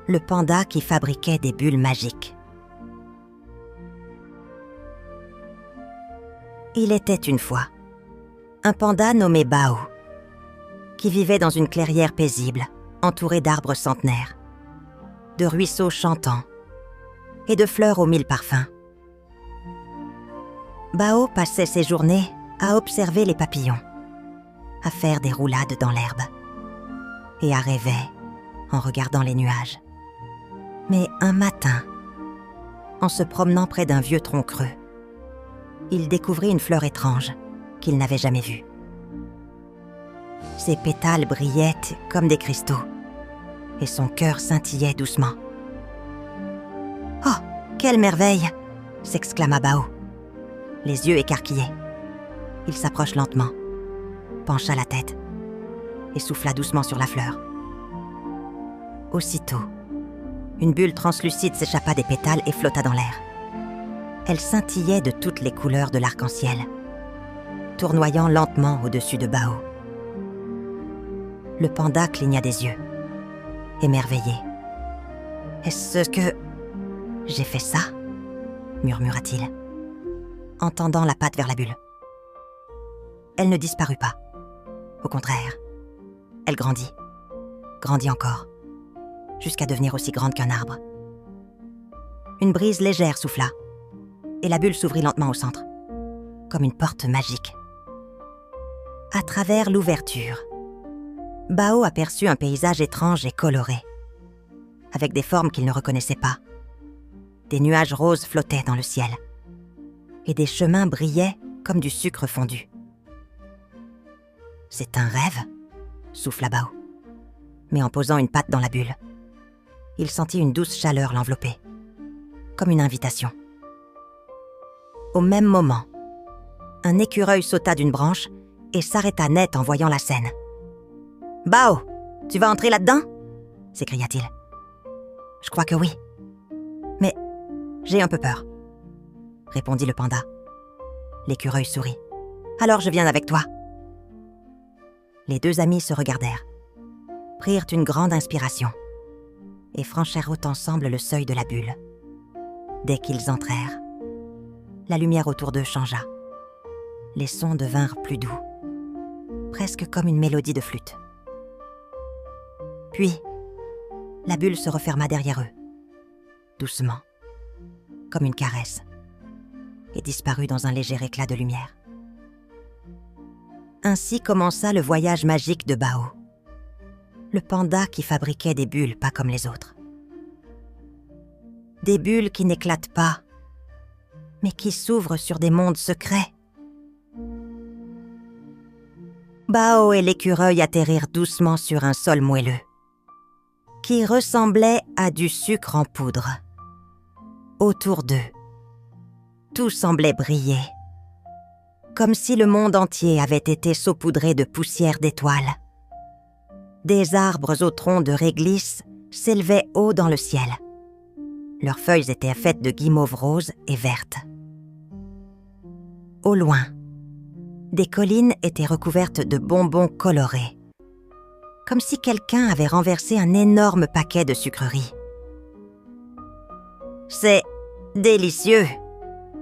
le panda qui fabriquait des bulles magiques. Il était une fois un panda nommé Bao, qui vivait dans une clairière paisible, entourée d'arbres centenaires, de ruisseaux chantants et de fleurs aux 1000 parfums. Bao passait ses journées à observer les papillons, à faire des roulades dans l'herbe et à rêver en regardant les nuages. Mais un matin, en se promenant près d'un vieux tronc creux, il découvrit une fleur étrange qu'il n'avait jamais vue. Ses pétales brillaient comme des cristaux et son cœur scintillait doucement. « Oh, quelle merveille !» s'exclama Bao, les yeux écarquillés. Il s'approche lentement, pencha la tête et souffla doucement sur la fleur. Aussitôt, une bulle translucide s'échappa des pétales et flotta dans l'air. Elle scintillait de toutes les couleurs de l'arc-en-ciel, tournoyant lentement au-dessus de Bao. Le panda cligna des yeux, émerveillé. « Est-ce que j'ai fait ça ?» murmura-t-il, en tendant la patte vers la bulle. Elle ne disparut pas. Au contraire, elle grandit encore, jusqu'à devenir aussi grande qu'un arbre. Une brise légère souffla, et la bulle s'ouvrit lentement au centre, comme une porte magique. À travers l'ouverture, Bao aperçut un paysage étrange et coloré, avec des formes qu'il ne reconnaissait pas. Des nuages roses flottaient dans le ciel, et des chemins brillaient comme du sucre fondu. « C'est un rêve ?» souffla Bao. Mais en posant une patte dans la bulle, il sentit une douce chaleur l'envelopper, comme une invitation. Au même moment, un écureuil sauta d'une branche et s'arrêta net en voyant la scène. « Bao, tu vas entrer là-dedans ?» s'écria-t-il. « Je crois que oui. Mais j'ai un peu peur, » répondit le panda. L'écureuil sourit. « Alors je viens avec toi. » Les deux amis se regardèrent, prirent une grande inspiration et franchirent ensemble le seuil de la bulle. Dès qu'ils entrèrent, la lumière autour d'eux changea. Les sons devinrent plus doux, presque comme une mélodie de flûte. Puis, la bulle se referma derrière eux, doucement, comme une caresse, et disparut dans un léger éclat de lumière. Ainsi commença le voyage magique de Bao, le panda qui fabriquait des bulles pas comme les autres. Des bulles qui n'éclatent pas, mais qui s'ouvrent sur des mondes secrets. Bao et l'écureuil atterrirent doucement sur un sol moelleux, qui ressemblait à du sucre en poudre. Autour d'eux, tout semblait briller, comme si le monde entier avait été saupoudré de poussière d'étoiles. Des arbres aux troncs de réglisse s'élevaient haut dans le ciel. Leurs feuilles étaient faites de guimauves roses et vertes. Au loin, des collines étaient recouvertes de bonbons colorés, comme si quelqu'un avait renversé un énorme paquet de sucreries. « C'est délicieux !»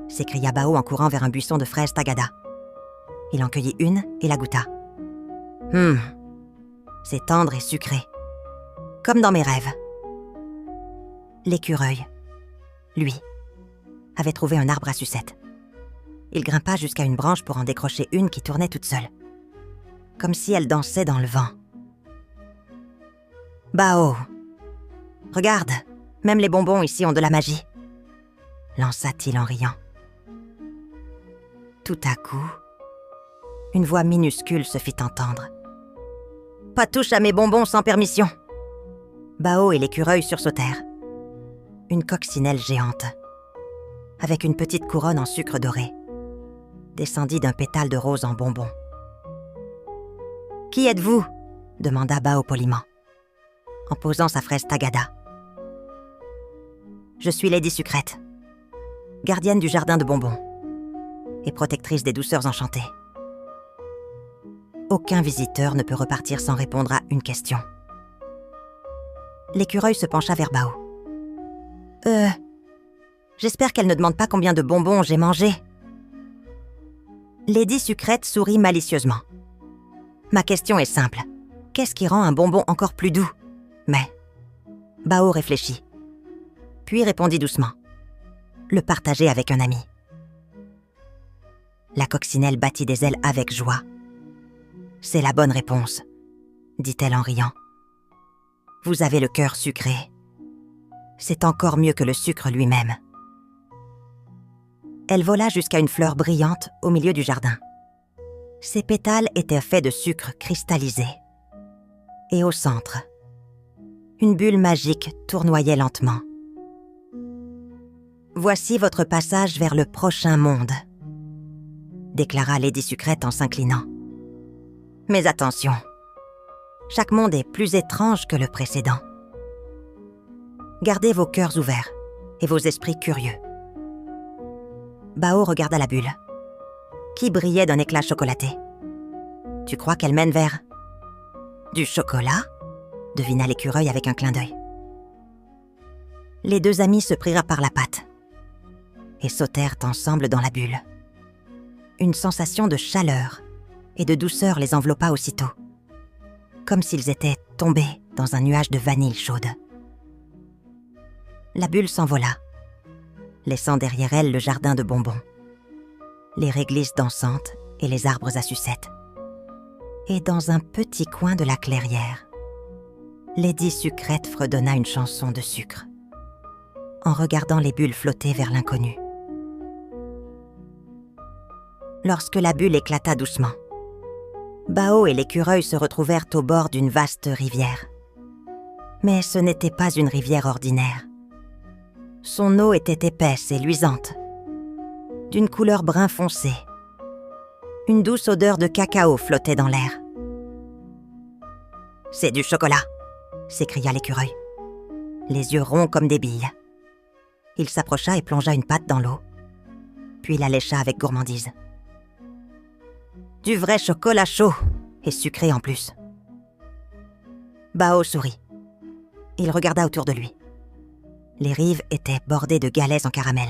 s'écria Bao en courant vers un buisson de fraises tagada. Il en cueillit une et la goûta. « C'est tendre et sucré, comme dans mes rêves. » L'écureuil, lui, avait trouvé un arbre à sucettes. Il grimpa jusqu'à une branche pour en décrocher une qui tournait toute seule, comme si elle dansait dans le vent. « Bao, regarde, même les bonbons ici ont de la magie, » lança-t-il en riant. Tout à coup, une voix minuscule se fit entendre. « Pas touche à mes bonbons sans permission !» Bao et l'écureuil sursautèrent. Une coccinelle géante, avec une petite couronne en sucre doré, descendit d'un pétale de rose en bonbons. « Qui êtes-vous » demanda Bao poliment, en posant sa fraise tagada. « Je suis Lady Sucrète, gardienne du jardin de bonbons et protectrice des douceurs enchantées. Aucun visiteur ne peut repartir sans répondre à une question. » L'écureuil se pencha vers Bao. J'espère qu'elle ne demande pas combien de bonbons j'ai mangé. Lady Sucrète sourit malicieusement. Ma question est simple. Qu'est-ce qui rend un bonbon encore plus doux? Mais Bao réfléchit, puis répondit doucement. Le partager avec un ami. La coccinelle battit des ailes avec joie. C'est la bonne réponse, dit-elle en riant. Vous avez le cœur sucré. C'est encore mieux que le sucre lui-même. Elle vola jusqu'à une fleur brillante au milieu du jardin. Ses pétales étaient faits de sucre cristallisé. Et au centre, une bulle magique tournoyait lentement. « Voici votre passage vers le prochain monde », déclara Lady Sucrète en s'inclinant. « Mais attention, chaque monde est plus étrange que le précédent. Gardez vos cœurs ouverts et vos esprits curieux. » Bao regarda la bulle, qui brillait d'un éclat chocolaté. « Tu crois qu'elle mène vers... » « Du chocolat ?» devina l'écureuil avec un clin d'œil. Les deux amis se prirent par la patte et sautèrent ensemble dans la bulle. Une sensation de chaleur et de douceur les enveloppa aussitôt, comme s'ils étaient tombés dans un nuage de vanille chaude. La bulle s'envola, laissant derrière elle le jardin de bonbons, les réglisses dansantes et les arbres à sucettes. Et dans un petit coin de la clairière, Lady Sucrète fredonna une chanson de sucre, en regardant les bulles flotter vers l'inconnu. Lorsque la bulle éclata doucement, Bao et l'écureuil se retrouvèrent au bord d'une vaste rivière. Mais ce n'était pas une rivière ordinaire. Son eau était épaisse et luisante, d'une couleur brun foncé. Une douce odeur de cacao flottait dans l'air. « C'est du chocolat !» s'écria l'écureuil, les yeux ronds comme des billes. Il s'approcha et plongea une patte dans l'eau, puis la lécha avec gourmandise. « Du vrai chocolat chaud et sucré en plus. » Bao sourit. Il regarda autour de lui. Les rives étaient bordées de galets en caramel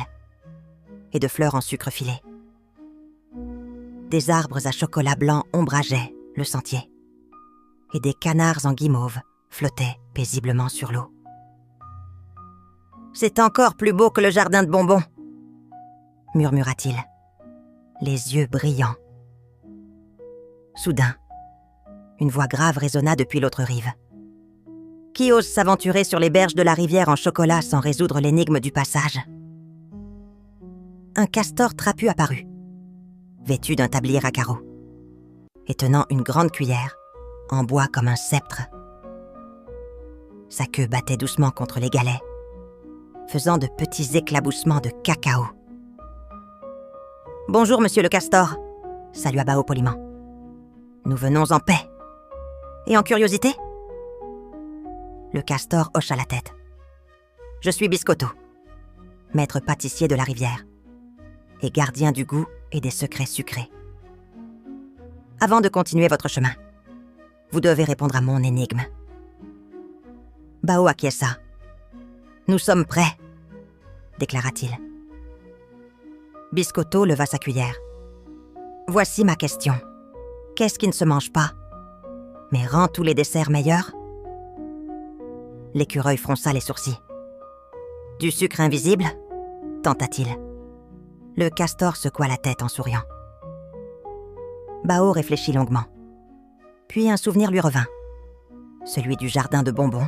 et de fleurs en sucre filé. Des arbres à chocolat blanc ombrageaient le sentier et des canards en guimauve flottaient paisiblement sur l'eau. « C'est encore plus beau que le jardin de bonbons !» murmura-t-il, les yeux brillants. Soudain, une voix grave résonna depuis l'autre rive. « Qui ose s'aventurer sur les berges de la rivière en chocolat sans résoudre l'énigme du passage ?» Un castor trapu apparut, vêtu d'un tablier à carreaux, et tenant une grande cuillère, en bois comme un sceptre. Sa queue battait doucement contre les galets, faisant de petits éclaboussements de cacao. « Bonjour, monsieur le castor !» salua Bao poliment. « Nous venons en paix. Et en curiosité ?» Le castor hocha la tête. « Je suis Biscotto, maître pâtissier de la rivière, et gardien du goût et des secrets sucrés. Avant de continuer votre chemin, vous devez répondre à mon énigme. » Bao acquiesça. « Nous sommes prêts, » déclara-t-il. Biscotto leva sa cuillère. « Voici ma question. Qu'est-ce qui ne se mange pas, mais rend tous les desserts meilleurs ?» L'écureuil fronça les sourcils. « Du sucre invisible ?» tenta-t-il. Le castor secoua la tête en souriant. Bao réfléchit longuement. Puis un souvenir lui revint. Celui du jardin de bonbons,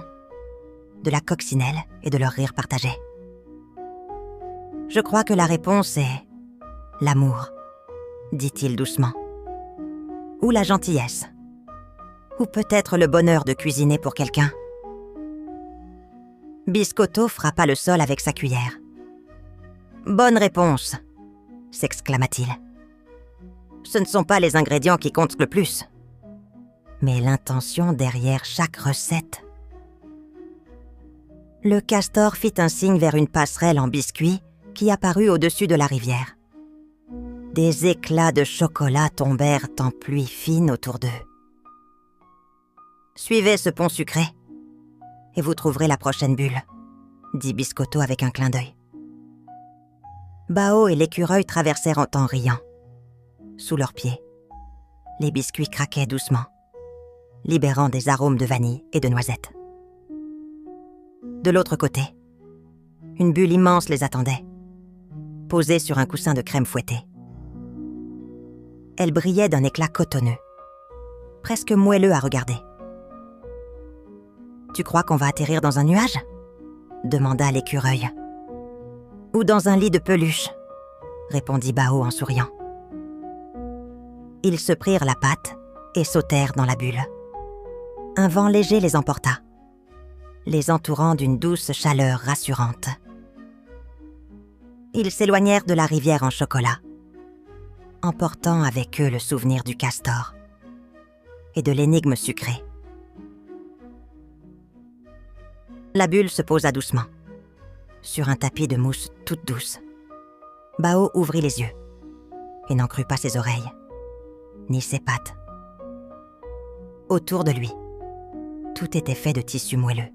de la coccinelle et de leur rire partagé. « Je crois que la réponse est l'amour, » dit-il doucement. « Ou la gentillesse. Ou peut-être le bonheur de cuisiner pour quelqu'un. » Biscotto frappa le sol avec sa cuillère. « Bonne réponse !» s'exclama-t-il. « Ce ne sont pas les ingrédients qui comptent le plus, mais l'intention derrière chaque recette. » Le castor fit un signe vers une passerelle en biscuit qui apparut au-dessus de la rivière. Des éclats de chocolat tombèrent en pluie fine autour d'eux. « Suivez ce pont sucré, et vous trouverez la prochaine bulle, dit Biscotto avec un clin d'œil. Bao et l'écureuil traversèrent en riant. Sous leurs pieds, les biscuits craquaient doucement, libérant des arômes de vanille et de noisettes. De l'autre côté, une bulle immense les attendait, posée sur un coussin de crème fouettée. Elle brillait d'un éclat cotonneux, presque moelleux à regarder. « Tu crois qu'on va atterrir dans un nuage ?» demanda l'écureuil. « Ou dans un lit de peluche ?» répondit Bao en souriant. Ils se prirent la patte et sautèrent dans la bulle. Un vent léger les emporta, les entourant d'une douce chaleur rassurante. Ils s'éloignèrent de la rivière en chocolat, emportant avec eux le souvenir du castor et de l'énigme sucrée. La bulle se posa doucement, sur un tapis de mousse toute douce. Bao ouvrit les yeux et n'en crut pas ses oreilles, ni ses pattes. Autour de lui, tout était fait de tissu moelleux,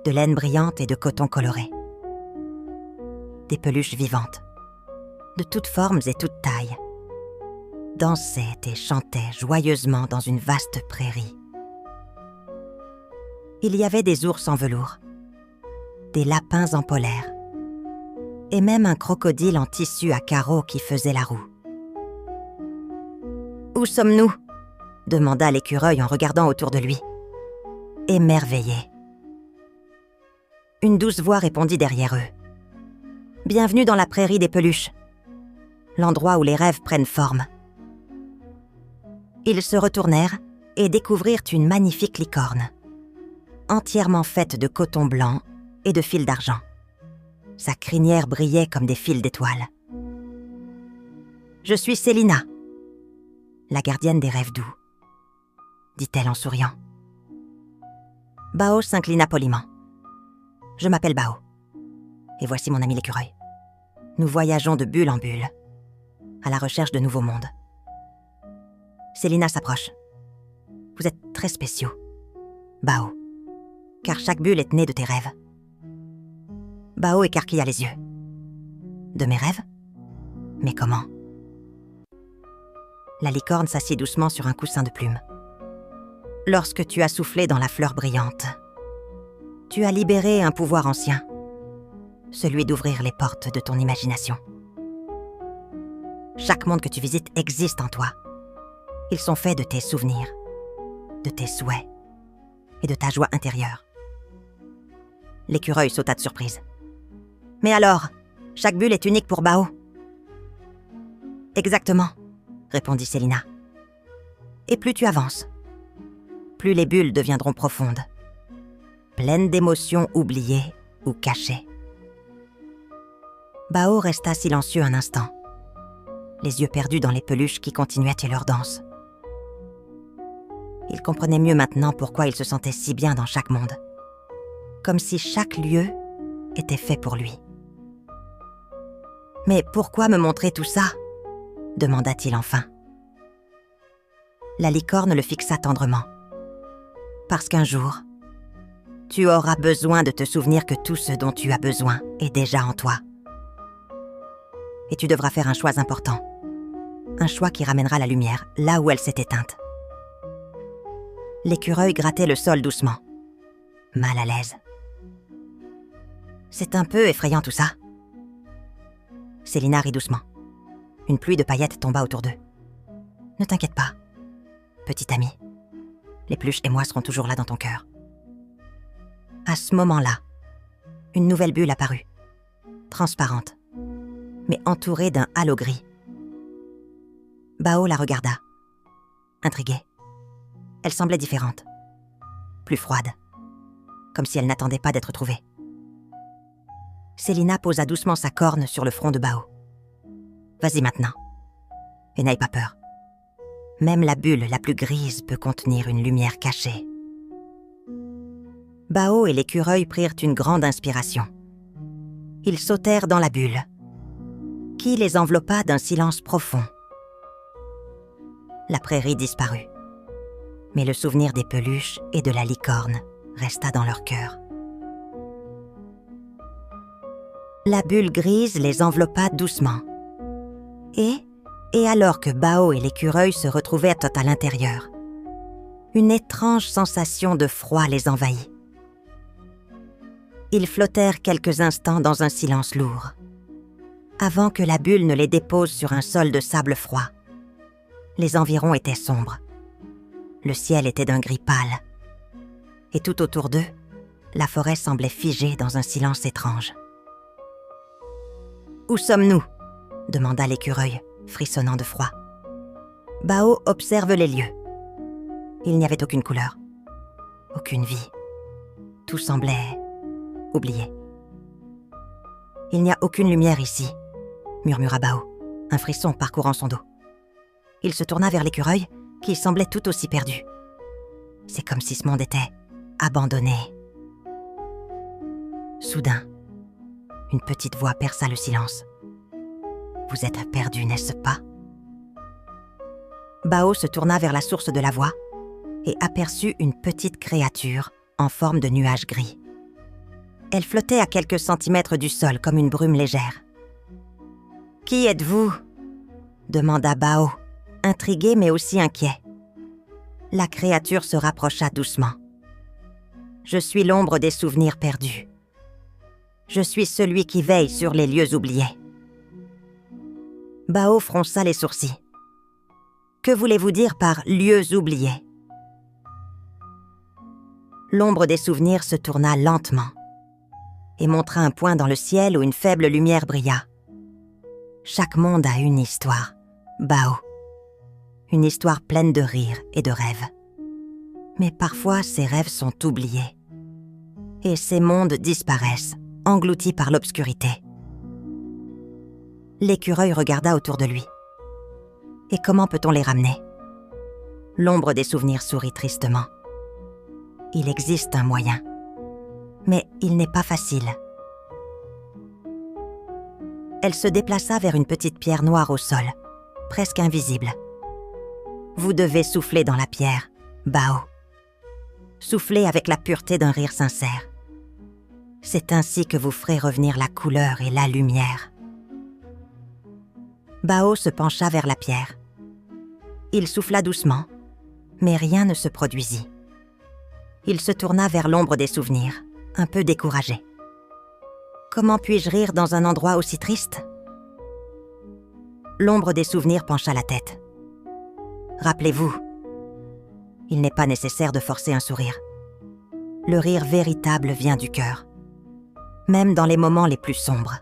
de laine brillante et de coton coloré. Des peluches vivantes, de toutes formes et toutes tailles, dansaient et chantaient joyeusement dans une vaste prairie. Il y avait des ours en velours, des lapins en polaire, et même un crocodile en tissu à carreaux qui faisait la roue. « Où sommes-nous » demanda l'écureuil en regardant autour de lui, émerveillé. Une douce voix répondit derrière eux. « Bienvenue dans la prairie des peluches, l'endroit où les rêves prennent forme. » Ils se retournèrent et découvrirent une magnifique licorne, entièrement faite de coton blanc et de fils d'argent. Sa crinière brillait comme des fils d'étoiles. « Je suis Célina, la gardienne des rêves doux, » dit-elle en souriant. Bao s'inclina poliment. « Je m'appelle Bao, et voici mon ami l'écureuil. Nous voyageons de bulle en bulle, à la recherche de nouveaux mondes. » Célina s'approche. « Vous êtes très spéciaux, Bao, car chaque bulle est née de tes rêves. » Bao écarquilla les yeux. « De mes rêves ? Mais comment ?» La licorne s'assit doucement sur un coussin de plumes. « Lorsque tu as soufflé dans la fleur brillante, tu as libéré un pouvoir ancien, celui d'ouvrir les portes de ton imagination. Chaque monde que tu visites existe en toi. Ils sont faits de tes souvenirs, de tes souhaits et de ta joie intérieure. » L'écureuil sauta de surprise. « Mais alors, chaque bulle est unique pour Bao ?» ?»« Exactement, » répondit Célina. « Et plus tu avances, plus les bulles deviendront profondes, pleines d'émotions oubliées ou cachées. » Bao resta silencieux un instant, les yeux perdus dans les peluches qui continuaient leur danse. Il comprenait mieux maintenant pourquoi il se sentait si bien dans chaque monde, comme si chaque lieu était fait pour lui. « Mais pourquoi me montrer tout ça ?» demanda-t-il enfin. La licorne le fixa tendrement. « Parce qu'un jour, tu auras besoin de te souvenir que tout ce dont tu as besoin est déjà en toi. Et tu devras faire un choix important, un choix qui ramènera la lumière là où elle s'est éteinte. » L'écureuil grattait le sol doucement, mal à l'aise. « C'est un peu effrayant tout ça. » Célina rit doucement. Une pluie de paillettes tomba autour d'eux. « Ne t'inquiète pas, petit ami. Les peluches et moi serons toujours là dans ton cœur. » À ce moment-là, une nouvelle bulle apparut, transparente, mais entourée d'un halo gris. Bao la regarda, intriguée. Elle semblait différente, plus froide, comme si elle n'attendait pas d'être trouvée. Célina posa doucement sa corne sur le front de Bao. « Vas-y maintenant, et n'aie pas peur. Même la bulle la plus grise peut contenir une lumière cachée. » Bao et l'écureuil prirent une grande inspiration. Ils sautèrent dans la bulle, qui les enveloppa d'un silence profond. La prairie disparut, mais le souvenir des peluches et de la licorne resta dans leur cœur. La bulle grise les enveloppa doucement. Et alors que Bao et l'écureuil se retrouvaient à l'intérieur, une étrange sensation de froid les envahit. Ils flottèrent quelques instants dans un silence lourd, avant que la bulle ne les dépose sur un sol de sable froid. Les environs étaient sombres. Le ciel était d'un gris pâle. Et tout autour d'eux, la forêt semblait figée dans un silence étrange. « Où sommes-nous » demanda l'écureuil, frissonnant de froid. Bao observe les lieux. Il n'y avait aucune couleur, aucune vie. Tout semblait oublié. « Il n'y a aucune lumière ici » murmura Bao, un frisson parcourant son dos. Il se tourna vers l'écureuil, qui semblait tout aussi perdu. C'est comme si ce monde était abandonné. Soudain, une petite voix perça le silence. « Vous êtes perdu, n'est-ce pas ?» Bao se tourna vers la source de la voix et aperçut une petite créature en forme de nuage gris. Elle flottait à quelques centimètres du sol comme une brume légère. « Qui êtes-vous » demanda Bao, intrigué mais aussi inquiet. La créature se rapprocha doucement. « Je suis l'ombre des souvenirs perdus. Je suis celui qui veille sur les lieux oubliés. » Bao fronça les sourcils. « Que voulez-vous dire par « lieux oubliés » ?» L'ombre des souvenirs se tourna lentement et montra un point dans le ciel où une faible lumière brilla. Chaque monde a une histoire, Bao. Une histoire pleine de rires et de rêves. Mais parfois, ces rêves sont oubliés. Et ces mondes disparaissent, engloutis par l'obscurité. L'écureuil regarda autour de lui. Et comment peut-on les ramener ? L'ombre des souvenirs sourit tristement. Il existe un moyen. Mais il n'est pas facile. Elle se déplaça vers une petite pierre noire au sol, presque invisible. Vous devez souffler dans la pierre, Bao. Soufflez avec la pureté d'un rire sincère. C'est ainsi que vous ferez revenir la couleur et la lumière. Bao se pencha vers la pierre. Il souffla doucement, mais rien ne se produisit. Il se tourna vers l'ombre des souvenirs, un peu découragé. Comment puis-je rire dans un endroit aussi triste ? L'ombre des souvenirs pencha la tête. Rappelez-vous, il n'est pas nécessaire de forcer un sourire. Le rire véritable vient du cœur, même dans les moments les plus sombres.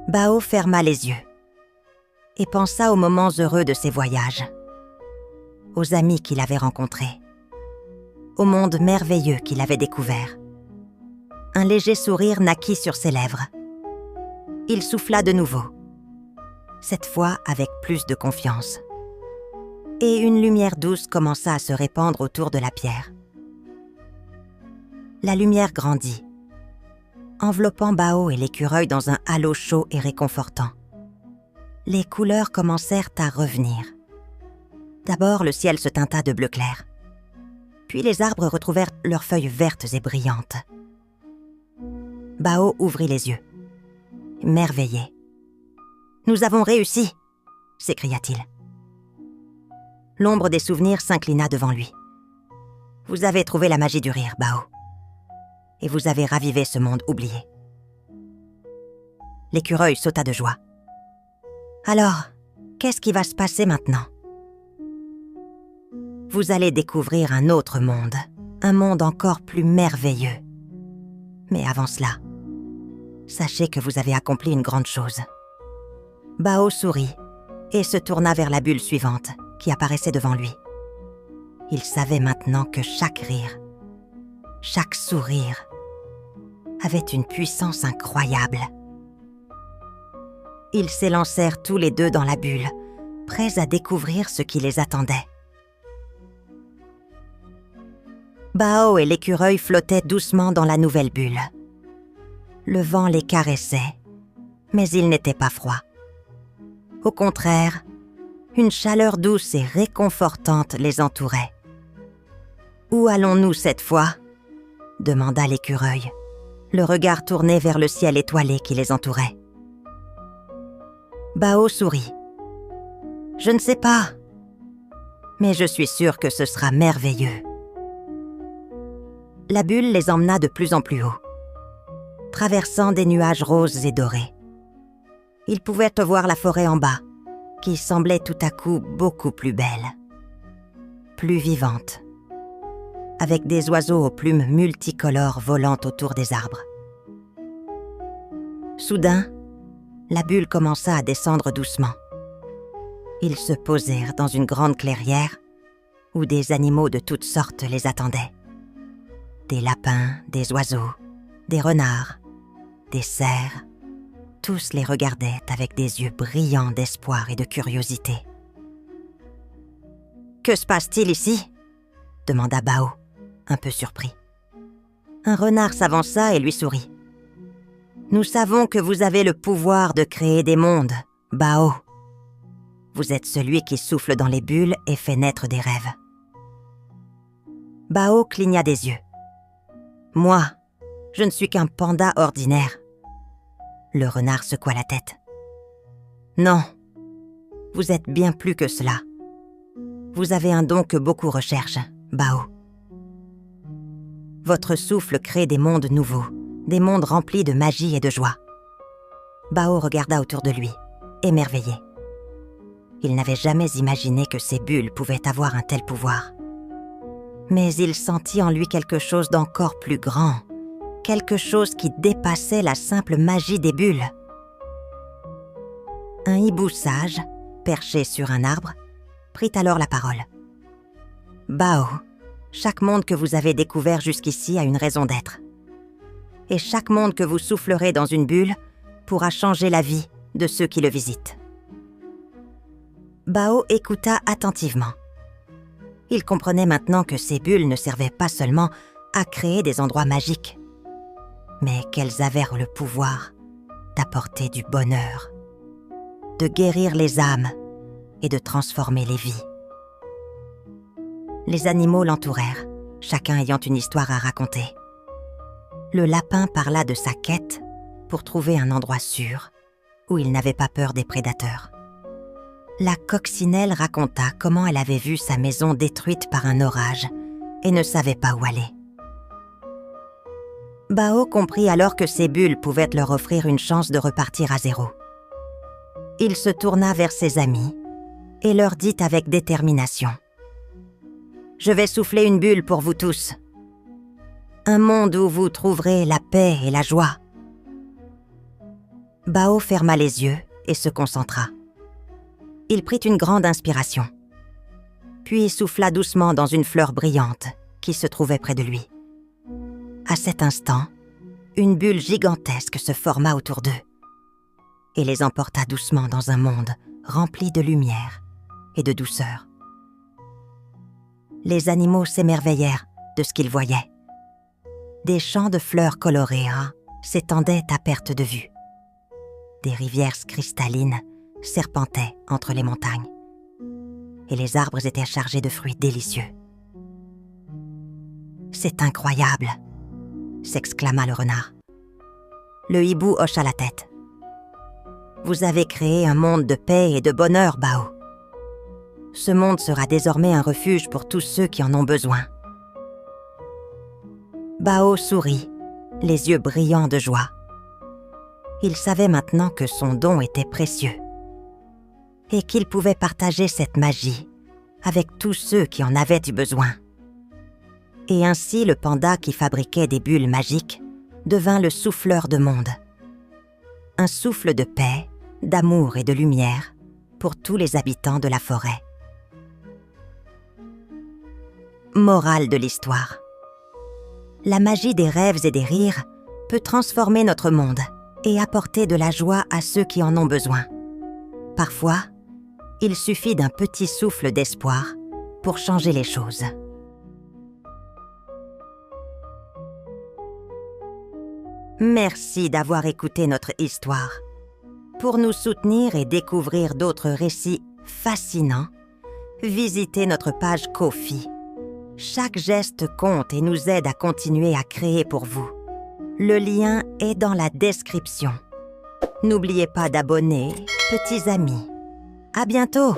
Bao ferma les yeux et pensa aux moments heureux de ses voyages, aux amis qu'il avait rencontrés, au monde merveilleux qu'il avait découvert. Un léger sourire naquit sur ses lèvres. Il souffla de nouveau, cette fois avec plus de confiance. Et une lumière douce commença à se répandre autour de la pierre. La lumière grandit, enveloppant Bao et l'écureuil dans un halo chaud et réconfortant. Les couleurs commencèrent à revenir. D'abord, le ciel se teinta de bleu clair. Puis les arbres retrouvèrent leurs feuilles vertes et brillantes. Bao ouvrit les yeux, merveillé. « Nous avons réussi !» s'écria-t-il. L'ombre des souvenirs s'inclina devant lui. « Vous avez trouvé la magie du rire, Bao. Et vous avez ravivé ce monde oublié. » L'écureuil sauta de joie. « Alors, qu'est-ce qui va se passer maintenant ? » Vous allez découvrir un autre monde, un monde encore plus merveilleux. Mais avant cela, sachez que vous avez accompli une grande chose. Bao sourit et se tourna vers la bulle suivante qui apparaissait devant lui. Il savait maintenant que chaque rire, chaque sourire avait une puissance incroyable. Ils s'élancèrent tous les deux dans la bulle, prêts à découvrir ce qui les attendait. Bao et l'écureuil flottaient doucement dans la nouvelle bulle. Le vent les caressait, mais ils n'étaient pas froids. Au contraire, une chaleur douce et réconfortante les entourait. Où allons-nous cette fois ? Demanda l'écureuil, le regard tourné vers le ciel étoilé qui les entourait. Bao sourit. Je ne sais pas, mais je suis sûre que ce sera merveilleux. La bulle les emmena de plus en plus haut, traversant des nuages roses et dorés. Ils pouvaient voir la forêt en bas, qui semblait tout à coup beaucoup plus belle, plus vivante, avec des oiseaux aux plumes multicolores volant autour des arbres. Soudain, la bulle commença à descendre doucement. Ils se posèrent dans une grande clairière où des animaux de toutes sortes les attendaient. Des lapins, des oiseaux, des renards, des cerfs. Tous les regardaient avec des yeux brillants d'espoir et de curiosité. « Que se passe-t-il ici ?» demanda Bao, un peu surpris. Un renard s'avança et lui sourit. « Nous savons que vous avez le pouvoir de créer des mondes, Bao. Vous êtes celui qui souffle dans les bulles et fait naître des rêves. » Bao cligna des yeux. « Moi, je ne suis qu'un panda ordinaire. » Le renard secoua la tête. « Non, vous êtes bien plus que cela. Vous avez un don que beaucoup recherchent, Bao. Votre souffle crée des mondes nouveaux, des mondes remplis de magie et de joie. » Bao regarda autour de lui, émerveillé. Il n'avait jamais imaginé que ces bulles pouvaient avoir un tel pouvoir. Mais il sentit en lui quelque chose d'encore plus grand, quelque chose qui dépassait la simple magie des bulles. Un hibou sage, perché sur un arbre, prit alors la parole. « Bao, chaque monde que vous avez découvert jusqu'ici a une raison d'être. Et chaque monde que vous soufflerez dans une bulle pourra changer la vie de ceux qui le visitent. » Bao écouta attentivement. Il comprenait maintenant que ces bulles ne servaient pas seulement à créer des endroits magiques, mais qu'elles avaient le pouvoir d'apporter du bonheur, de guérir les âmes et de transformer les vies. Les animaux l'entourèrent, chacun ayant une histoire à raconter. Le lapin parla de sa quête pour trouver un endroit sûr où il n'avait pas peur des prédateurs. La coccinelle raconta comment elle avait vu sa maison détruite par un orage et ne savait pas où aller. Bao comprit alors que ces bulles pouvaient leur offrir une chance de repartir à zéro. Il se tourna vers ses amis et leur dit avec détermination : « Je vais souffler une bulle pour vous tous. Un monde où vous trouverez la paix et la joie. » Bao ferma les yeux et se concentra. Il prit une grande inspiration, puis souffla doucement dans une fleur brillante qui se trouvait près de lui. À cet instant, une bulle gigantesque se forma autour d'eux et les emporta doucement dans un monde rempli de lumière et de douceur. Les animaux s'émerveillèrent de ce qu'ils voyaient. Des champs de fleurs colorées s'étendaient à perte de vue. Des rivières cristallines serpentaient entre les montagnes et les arbres étaient chargés de fruits délicieux. « C'est incroyable !» s'exclama le renard. Le hibou hocha la tête. « Vous avez créé un monde de paix et de bonheur, Bao. Ce monde sera désormais un refuge pour tous ceux qui en ont besoin. » Bao sourit, les yeux brillants de joie. Il savait maintenant que son don était précieux et qu'il pouvait partager cette magie avec tous ceux qui en avaient eu besoin. Et ainsi le panda qui fabriquait des bulles magiques devint le souffleur de monde. Un souffle de paix, d'amour et de lumière pour tous les habitants de la forêt. Morale de l'histoire. La magie des rêves et des rires peut transformer notre monde et apporter de la joie à ceux qui en ont besoin. Parfois, il suffit d'un petit souffle d'espoir pour changer les choses. Merci d'avoir écouté notre histoire. Pour nous soutenir et découvrir d'autres récits fascinants, visitez notre page Ko-fi. Chaque geste compte et nous aide à continuer à créer pour vous. Le lien est dans la description. N'oubliez pas d'abonner, petits amis. À bientôt!